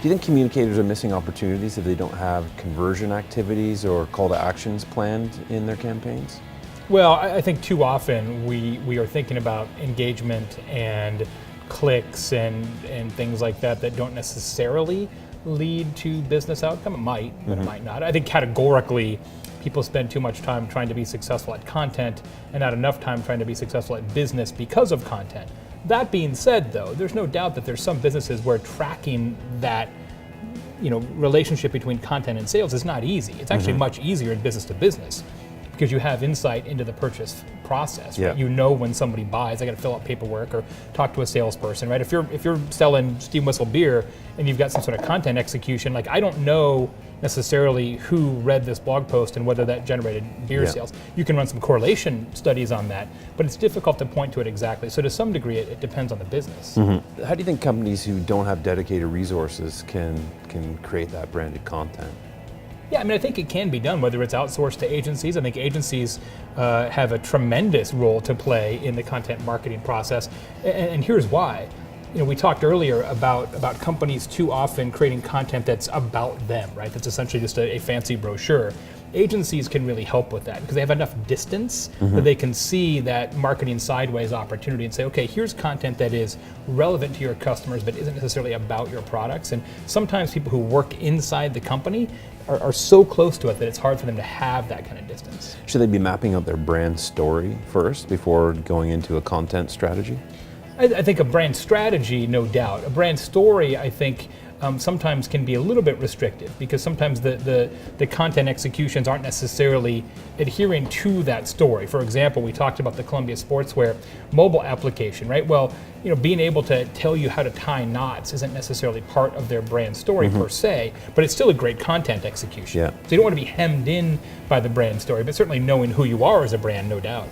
you think communicators are missing opportunities if they don't have conversion activities or call to actions planned in their campaigns? Well, I think too often we are thinking about engagement and clicks and things like that don't necessarily lead to business outcome. It might, but it might not. I think categorically, people spend too much time trying to be successful at content and not enough time trying to be successful at business because of content. That being said, though, there's no doubt that there's some businesses where tracking that relationship between content and sales is not easy. It's actually much easier in business to business because you have insight into the purchase process. Right? You know when somebody buys, I got to fill out paperwork or talk to a salesperson, right? If you're selling steam whistle beer and you've got some sort of content execution, like I don't know necessarily who read this blog post and whether that generated beer sales. You can run some correlation studies on that, but it's difficult to point to it exactly. So to some degree, it depends on the business. How do you think companies who don't have dedicated resources can create that branded content? Yeah, I mean, I think it can be done, whether it's outsourced to agencies. I think agencies have a tremendous role to play in the content marketing process, and here's why. We talked earlier about companies too often creating content that's about them, right? That's essentially just a fancy brochure. Agencies can really help with that because they have enough distance that they can see that marketing sideways opportunity and say, okay, here's content that is relevant to your customers but isn't necessarily about your products. And sometimes people who work inside the company are so close to it that it's hard for them to have that kind of distance. Should they be mapping out their brand story first before going into a content strategy? I think a brand strategy, no doubt. A brand story, I think, sometimes can be a little bit restrictive because sometimes the content executions aren't necessarily adhering to that story. For example, we talked about the Columbia Sportswear mobile application, right? Well, being able to tell you how to tie knots isn't necessarily part of their brand story per se, but it's still a great content execution. So you don't want to be hemmed in by the brand story, but certainly knowing who you are as a brand, no doubt.